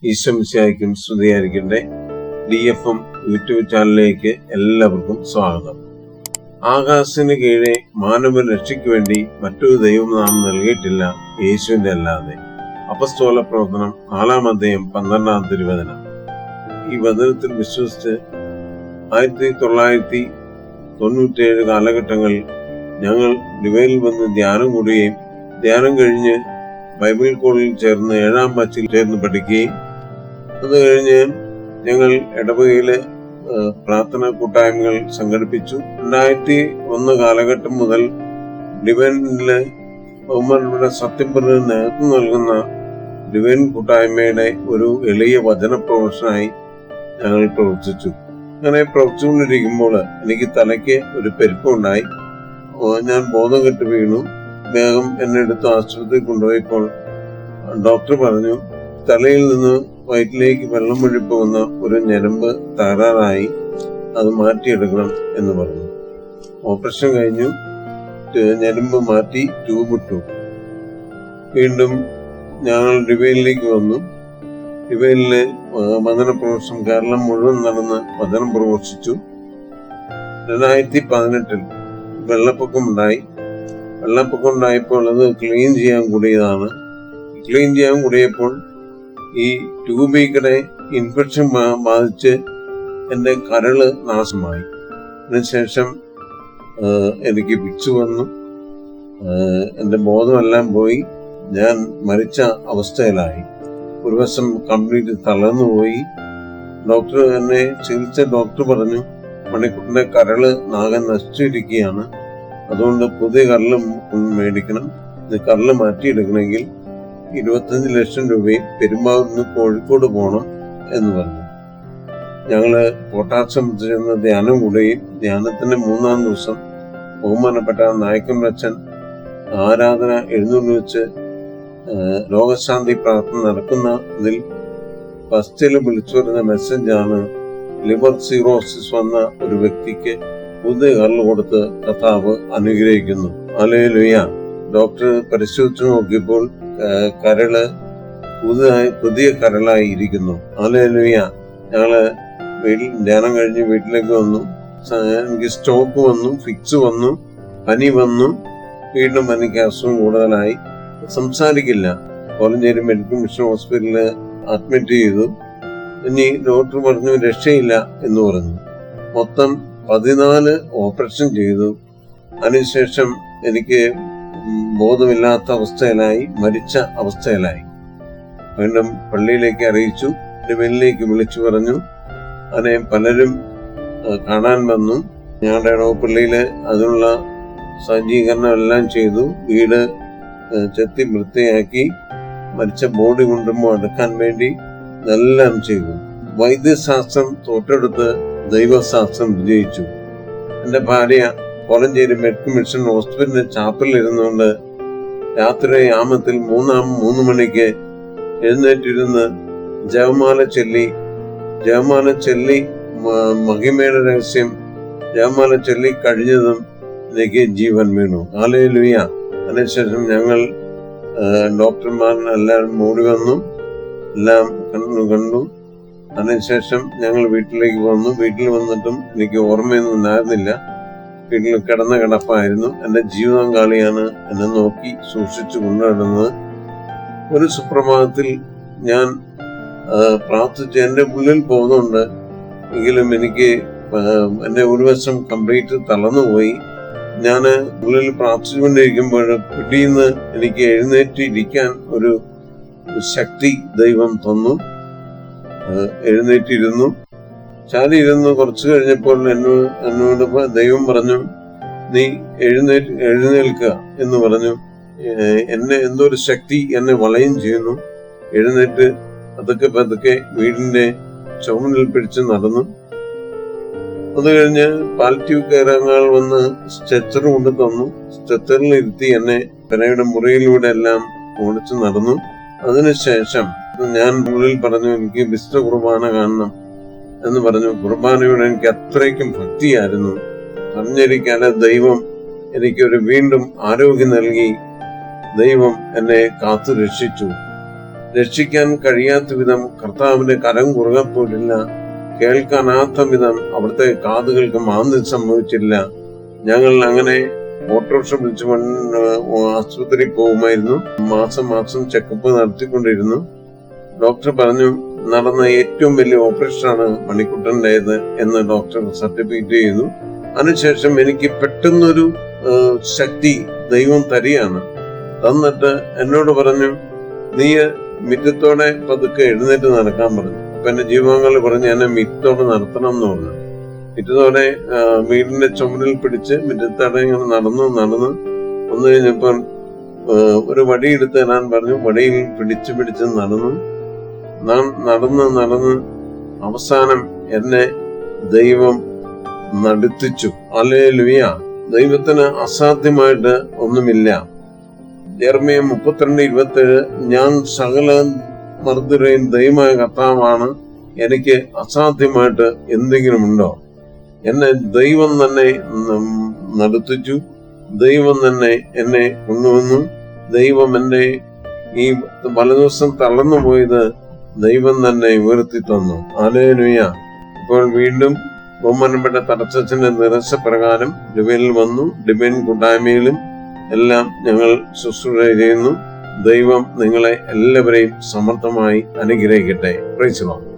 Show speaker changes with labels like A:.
A: ഈശോ മിശിഹായ്ക്കും സ്തുതിയായിരിക്കട്ടെ. DFM YouTube ചാനലിലേക്ക് എല്ലാവർക്കും സ്വാഗതം. ആകാശത്തിന് കീഴെ മാനവ രക്ഷയ്ക്ക് വേണ്ടി മറ്റൊരു ദൈവം നാം നൽകിയിട്ടില്ല യേശുവിന്റെ അല്ലാതെ. അപ്പസ്തോല പ്രവർത്തനം 4-ാം അധ്യായം 12-ാം തിരുവചനം. ഈ വചനത്തിൽ വിശ്വസിച്ച് 1997 കാലഘട്ടങ്ങളിൽ ഞങ്ങൾ ഡിവൈനിൽ വന്ന് ധ്യാനം കൂടുകയും ധ്യാനം കഴിഞ്ഞ് ബൈബിൾ കോളേജിൽ ചേർന്ന് 7-ാം ബാച്ചിൽ ചേർന്ന് പഠിക്കുകയും അത് കഴിഞ്ഞ് ഞങ്ങൾ ഇടവകയിലെ പ്രാർത്ഥന കൂട്ടായ്മകൾ സംഘടിപ്പിച്ചു. 2001 കാലഘട്ടം മുതൽ ഡിവൈനിലെ ബഹുമാനപ്പെട്ട സത്യം പറഞ്ഞ നേതൃത്വം നൽകുന്ന ഡിവൈൻ കൂട്ടായ്മയുടെ ഒരു എളിയ വചന പ്രൊഫഷനായി ഞങ്ങൾ പ്രവർത്തിച്ചു. അങ്ങനെ പ്രവർത്തിച്ചുകൊണ്ടിരിക്കുമ്പോൾ എനിക്ക് തലയ്ക്ക് ഒരു പെരുപ്പുണ്ടായി. ഞാൻ ബോധം കെട്ട് വീണു. വേഗം എന്നെ എടുത്ത് ആശുപത്രിയിൽ കൊണ്ടുപോയപ്പോൾ ഡോക്ടർ പറഞ്ഞു, തലയിൽ നിന്ന് വയറ്റിലേക്ക് വെള്ളം വഴി പോകുന്ന ഒരു ഞരമ്പ് തകരാറായി, അത് മാറ്റിയെടുക്കണം എന്ന് പറഞ്ഞു. ഓപ്പറേഷൻ കഴിഞ്ഞു, ഞരമ്പ് മാറ്റി ട്യൂബ് ഇട്ടു. വീണ്ടും ഞങ്ങൾ ഡിവൈനിലേക്ക് വന്നു. ഡിവൈനില് വചന പ്രഘോഷം കേരളം മുഴുവൻ നടന്ന് വചനം പ്രഘോഷിച്ചു. 2018 വെള്ളപ്പൊക്കം ഉണ്ടായി. വെള്ളപ്പൊക്കം ഉണ്ടായപ്പോൾ അത് ക്ലീൻ ചെയ്യാൻ കൂടിയപ്പോൾ ഈ ട്യൂബിക്കടെ ഇൻഫെക്ഷൻ ബാധിച്ച് എൻ്റെ കരള് നാശമായി. അതിനുശേഷം എനിക്ക് പിച്ചു വന്നു. എൻ്റെ ബോധമെല്ലാം പോയി. ഞാൻ മരിച്ച അവസ്ഥയിലായി. ഒരു വശം കംപ്ലീറ്റ് തളർന്നുപോയി. എന്നെ ചികിത്സ ഡോക്ടർ പറഞ്ഞു, മണിക്കൂറിന്റെ കരള് നാഗം നശിച്ചിരിക്കുകയാണ്, അതുകൊണ്ട് പുതിയ കരള് മേടിക്കണം. ഇത് കരള് മാറ്റിയെടുക്കണമെങ്കിൽ 25 ലക്ഷം രൂപയും പെരുമ്പാവൂരിന്ന് കോഴിക്കോട് പോകണം എന്ന് പറഞ്ഞു. ഞങ്ങള് പൊട്ടാസ്യം ചെന്ന് ധ്യാനം കൂടുകയും ധ്യാനത്തിന്റെ 3-ാം ദിവസം ബഹുമാനപ്പെട്ട നായക്കമ്പച്ചൻ ആരാധന എഴുന്നള്ളി വെച്ച് രോഗശാന്തി പ്രാർത്ഥന നടക്കുന്ന ഇതിൽ ഫസ്റ്റിൽ വിളിച്ചു വരുന്ന മെസ്സേജാണ്, ലിവർ സിറോസിസ് വന്ന ഒരു വ്യക്തിക്ക് പുതിയ കരൾ കൊടുത്ത് കർത്താവ് അനുഗ്രഹിക്കുന്നു. ഹല്ലേലൂയ. ഡോക്ടർ പരിശോധിച്ചു നോക്കിയപ്പോൾ കരള് പുതിയ കരളായി ഇരിക്കുന്നു. ഹല്ലേലൂയ. ഞങ്ങള് ധ്യാനം കഴിഞ്ഞ് വീട്ടിലേക്ക് വന്നു. എനിക്ക് സ്ട്രോക്ക് വന്നു, ഫിക്സ് വന്നു, പനി വന്നു. വീണ്ടും എനിക്ക് അസുഖം കൂടുതലായി. സംസാരിക്കില്ല. കോലഞ്ചേരി മെഡിക്കൽ മിഷൻ ഹോസ്പിറ്റലില് അഡ്മിറ്റ് ചെയ്തു. ഇനി ഡോക്ടർ പറഞ്ഞു രക്ഷയില്ല എന്ന് പറഞ്ഞു. മൊത്തം 14 ഓപ്പറേഷൻ ചെയ്തു. അതിനുശേഷം എനിക്ക് ബോധമില്ലാത്ത അവസ്ഥയിലായി, മരിച്ച അവസ്ഥയിലായി. വീണ്ടും പള്ളിയിലേക്ക് അറിയിച്ചു, ഡിവൈനിലേക്ക് വിളിച്ചു പറഞ്ഞു. അങ്ങനെ പലരും കാണാൻ വന്നു. ഞങ്ങളുടെ ഇടവപ്പള്ളിയില് അതിനുള്ള സജ്ജീകരണം എല്ലാം ചെയ്തു. വീട് ചെത്തി വൃത്തിയാക്കി മരിച്ച ബോഡി കൊണ്ടുമ്പോൾ അടുക്കാൻ വേണ്ടി ഇതെല്ലാം ചെയ്തു. വൈദ്യശാസ്ത്രം തോറ്റെടുത്ത് ദൈവശാസ്ത്രം വിജയിച്ചു. എന്റെ ഭാര്യ കോലഞ്ചേരി മെഡിക്കൽ മിഷൻ ഹോസ്പിറ്റലിന്റെ ചാപ്പലിൽ ഇരുന്നുകൊണ്ട് രാത്രി യാമത്തിൽ 3 മണിക്ക് എഴുന്നേറ്റിരുന്ന് ജപമാല ചൊല്ലി മഹിമയുടെ രഹസ്യം ജപമാല ചൊല്ലി കഴിഞ്ഞതും എനിക്ക് ജീവൻ വീണു. ഹല്ലേലൂയ. അതിനുശേഷം ഞങ്ങൾ ഡോക്ടർമാരെല്ലാം മൂടി വന്നു, എല്ലാം കണ്ടു. അതിനുശേഷം ഞങ്ങൾ വീട്ടിലേക്ക് വന്നു. വീട്ടിൽ വന്നിട്ടും എനിക്ക് ഓർമ്മയൊന്നും ഉണ്ടായിരുന്നില്ല. വീട്ടിൽ കിടന്ന കിടപ്പായിരുന്നു. എന്റെ ജീവിതകാളിയാണ് എന്നെ നോക്കി സൂക്ഷിച്ചു കൊണ്ടുവരുന്നത്. ഒരു സുപ്രഭാതത്തിൽ ഞാൻ പ്രാർത്ഥിച്ച് എന്റെ ഉള്ളിൽ പോകുന്നുണ്ട്. എങ്കിലും എനിക്ക് എന്റെ ഒരു വശം കംപ്ലീറ്റ് തളർന്നുപോയി. ഞാൻ ഉള്ളിൽ പ്രാർത്ഥിച്ചുകൊണ്ടിരിക്കുമ്പോൾ പിടിയിന്ന് എനിക്ക് എഴുന്നേറ്റിരിക്കാൻ ഒരു ശക്തി ദൈവം തന്നു. എഴുന്നേറ്റിരുന്നു. ചാരിയിരുന്ന് കുറച്ചു കഴിഞ്ഞപ്പോൾ എന്നോട് ദൈവം പറഞ്ഞു, നീ എഴുന്നേൽക്കുക എന്ന് പറഞ്ഞു. എന്നെ എന്തോ ഒരു ശക്തി എന്നെ വളയും ചെയ്യുന്നു. എഴുന്നേറ്റ് പതുക്കെ വീടിന്റെ ചുമലിൽ പിടിച്ച് നടന്നു. അത് കഴിഞ്ഞ് പാലിറ്റീവ് കെയർ വന്ന് സ്ട്രെച്ചർ കൊണ്ട് തന്നു. സ്ട്രെച്ചറിൽ ഇരുത്തി എന്നെ പെരയുടെ മുറിയിലൂടെ എല്ലാം ഓടിച്ചു നടന്നു. അതിനുശേഷം ഞാൻ ഉള്ളിൽ പറഞ്ഞു, എനിക്ക് വിശുദ്ധ കുർബാന കാണണം എന്ന് പറഞ്ഞു. കുർബാനയോട് എനിക്ക് അത്രയ്ക്കും ഭക്തിയായിരുന്നു. പറഞ്ഞിരിക്കാതെ ദൈവം എനിക്കൊരു വീണ്ടും ആരോഗ്യം നൽകി. ദൈവം എന്നെ കാത്തു രക്ഷിച്ചു. രക്ഷിക്കാൻ കഴിയാത്ത വിധം കർത്താവിന്റെ കരം കുറുകപ്പോയിട്ടില്ല. കേൾക്കാനാത്ത വിധം അവിടുത്തെ കാതുകൾക്ക് മാന്ദ്യം സംഭവിച്ചില്ല. ഞങ്ങൾ അങ്ങനെ ഓട്ടോറിക്ഷ വിളിച്ച് ആശുപത്രി പോകുമായിരുന്നു. മാസം മാസം ചെക്കപ്പ് നടത്തിക്കൊണ്ടിരുന്നു. ഡോക്ടർ പറഞ്ഞു, നടന്ന ഏറ്റവും വലിയ ഓപ്പറേഷനാണ് മണിക്കുട്ടൻ്റെത് എന്ന് ഡോക്ടർ സർട്ടിഫിക്കറ്റ് ചെയ്തു. അതിനുശേഷം എനിക്ക് പെട്ടെന്നൊരു ശക്തി ദൈവം തരികയാണ്. തന്നിട്ട് എന്നോട് പറഞ്ഞു, നീ മിറ്റത്തോടെ പതുക്കെ എഴുന്നേറ്റ് നടക്കാൻ പറഞ്ഞു. അപ്പൊ എന്റെ ജീവങ്ങളിൽ പറഞ്ഞു എന്നെ മിറ്റത്തോടെ നടത്തണം എന്ന് പറഞ്ഞു. മിറ്റത്തോടെ വീടിന്റെ ചുമരിൽ പിടിച്ച് മിറ്റത്തോടെ ഇങ്ങനെ നടന്നു വന്നു കഴിഞ്ഞപ്പോൾ ഒരു വടി എടുത്ത് തരാൻ പറഞ്ഞു. വടിയിൽ പിടിച്ച് നടന്ന് അവസാനം എന്നെ ദൈവം നടത്തിച്ചു. ഹല്ലേലൂയ. ദൈവത്തിന് അസാധ്യമായിട്ട് ഒന്നുമില്ല. യെരമ്യാ 32:27 ഞാൻ സകല മർദ്ദരെയും ദൈവമായ കർത്താവാണ്, എനിക്ക് അസാധ്യമായിട്ട് എന്തെങ്കിലും ഉണ്ടോ? എന്നെ ദൈവം തന്നെ നടത്തിച്ചു. ദൈവം തന്നെ എന്നെ കൊണ്ടുവന്നു. ദൈവം എന്നെ ഈ പലദിവസം തളർന്നു പോയത് ദൈവം തന്നെ ഉയർത്തി തന്നു. ഹല്ലേലൂയ. ഇപ്പോൾ വീണ്ടും ബഹുമാനപ്പെട്ട തടസ്സത്തിന്റെ നിർദ്ദേശപ്രകാരം ഡിവൈനിൽ വന്നു. ഡിവൈൻ കൂട്ടായ്മയിലും എല്ലാം ഞങ്ങൾ ശുശ്രൂഷ ചെയ്യുന്നു. ദൈവം നിങ്ങളെ എല്ലാവരെയും സമർത്ഥമായി അനുഗ്രഹിക്കട്ടെ. Praise the Lord.